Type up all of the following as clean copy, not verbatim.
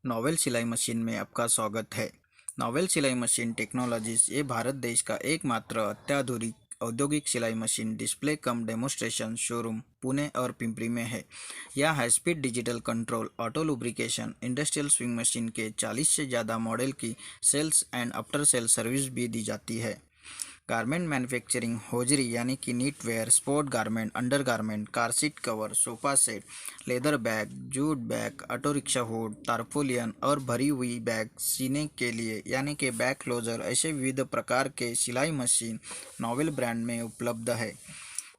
Novel सिलाई machine में आपका स्वागत है। नॉवेल सिलाई मशीन टेक्नोलॉजीज ये भारत देश का एकमात्र अत्याधुनिक औद्योगिक सिलाई machine display cum demonstration showroom Pune और पिंपरी में है। यह high speed digital control, auto lubrication, industrial swing machine के 40 से ज़्यादा मॉडल की sales and after sale service भी दी जाती है। गारमेंट मैन्युफैक्चरिंग, होजरी यानी कि knit wear, sport garment, under garment, car seat cover, sofa set, leather bag, jute bag, auto rickshaw hood, tarpaulin और भरी हुई बैग सीने के लिए यानी कि बैग क्लोजर, ऐसे विविध प्रकार के सिलाई मशीन नॉवेल ब्रांड में उपलब्ध है।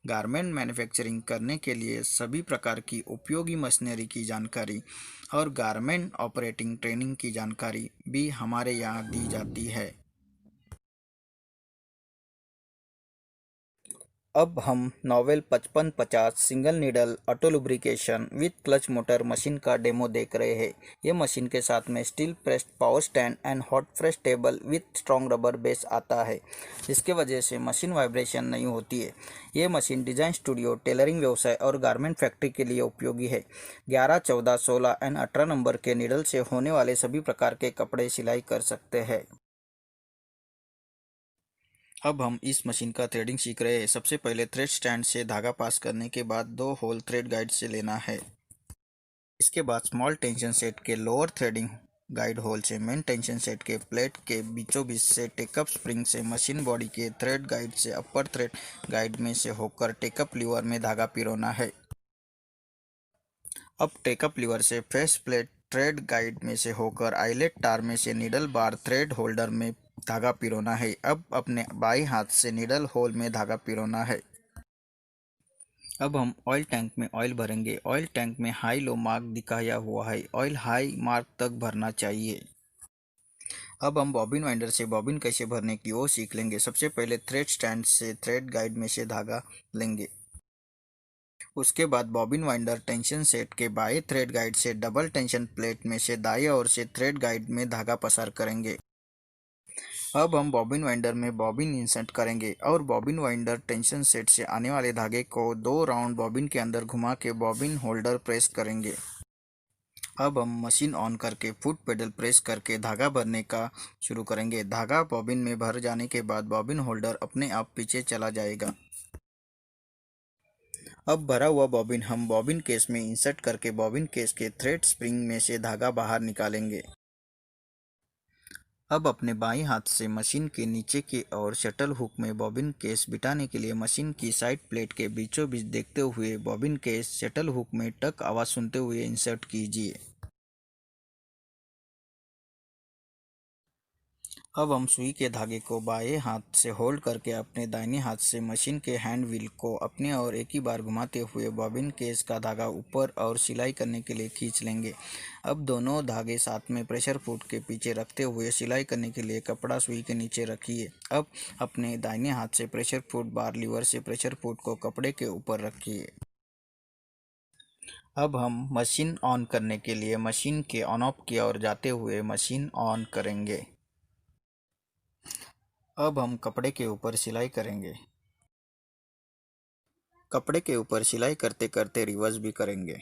गारमेंट मैन्युफैक्चरिंग करने के लिए सभी प्रकार की उपयोगी मशीनरी की जानकारी और गारमेंट ऑपरेटिंग ट्रेनिंग की जानकारी भी हमारे यहाँ दी जाती है। अब हम novel 5550 single needle auto lubrication with clutch motor machine का डेमो देख रहे हैं। ये मशीन के साथ में steel pressed power stand and hot fresh table with strong rubber base आता है, जिसके वजह से मशीन वाइब्रेशन नहीं होती है। ये मशीन डिज़ाइन स्टूडियो, टेलरिंग व्यवसाय और गारमेंट फैक्ट्री के लिए उपयोगी है। 11, 14, 16 एंड 18 नंबर के नीडल से होने वाले सभी प्रकार के कपड़े सिलाई कर सकते हैं। अब हम इस मशीन का थ्रेडिंग सीख रहे हैं। सबसे पहले थ्रेड स्टैंड से धागा पास करने के बाद 2 होल थ्रेड गाइड से लेना है। इसके बाद स्मॉल टेंशन सेट के लोअर थ्रेडिंग गाइड होल से मेन टेंशन सेट के प्लेट के बीचों बीच से टेकअप स्प्रिंग से मशीन बॉडी के थ्रेड गाइड से अपर थ्रेड गाइड में से होकर टेकअप लीवर में धागा पिरोना है। अब टेकअप लीवर से फेस प्लेट थ्रेड गाइड में से होकर आइलेट टार में से नीडल बार थ्रेड होल्डर में धागा पिरोना है। अब अपने बाएं हाथ से नीडल होल में धागा पिरोना है। अब हम ऑयल टैंक में ऑयल भरेंगे। ऑयल टैंक में हाई लो मार्क दिखाया हुआ है। ऑयल हाई मार्क तक भरना चाहिए। अब हम बॉबिन वाइंडर से बॉबिन कैसे भरने की वो सीख लेंगे। सबसे पहले थ्रेड स्टैंड से थ्रेड गाइड में से धागा लेंगे। उसके बाद बॉबिन वाइंडर टेंशन सेट के बाएं थ्रेड गाइड से डबल टेंशन प्लेट में से दाएं ओर से थ्रेड गाइड में धागा पसार करेंगे। अब हम बॉबिन वाइंडर में बॉबिन इंसर्ट करेंगे और बॉबिन वाइंडर टेंशन सेट से आने वाले धागे को 2 राउंड बॉबिन के अंदर घुमा के बॉबिन होल्डर प्रेस करेंगे। अब हम मशीन ऑन करके फुट पेडल प्रेस करके धागा भरने का शुरू करेंगे। धागा बॉबिन में भर जाने के बाद बॉबिन होल्डर अपने आप पीछे चला जाएगा। अब भरा हुआ बॉबिन हम बॉबिन केस में इंसर्ट करके बॉबिन केस के थ्रेड स्प्रिंग में से धागा बाहर निकालेंगे। अब अपने बाएं हाथ से मशीन के नीचे की ओर शटल हुक में बॉबिन केस बिठाने के लिए मशीन की साइड प्लेट के बीचों बीच देखते हुए बॉबिन केस शटल हुक में टक आवाज़ सुनते हुए इंसर्ट कीजिए। अब हम सुई के धागे को बाएं हाथ से होल्ड करके अपने दाहिने हाथ से मशीन के हैंड व्हील को अपने और एक ही बार घुमाते हुए बॉबिन केस का धागा ऊपर और सिलाई करने के लिए खींच लेंगे। अब दोनों धागे साथ में प्रेशर फुट के पीछे रखते हुए सिलाई करने के लिए कपड़ा सुई के नीचे रखिए। अब अपने दाहिने हाथ से प्रेशर फुट बार लीवर से प्रेशर फुट को कपड़े के ऊपर रखिए। अब हम मशीन ऑन करने के लिए मशीन के ऑन ऑफ की ओर जाते हुए मशीन ऑन करेंगे। अब हम कपड़े के ऊपर सिलाई करेंगे। कपड़े के ऊपर सिलाई करते करते रिवर्स भी करेंगे।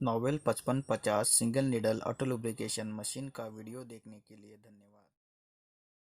Novel 5550 single needle auto lubrication machine का वीडियो देखने के लिए धन्यवाद।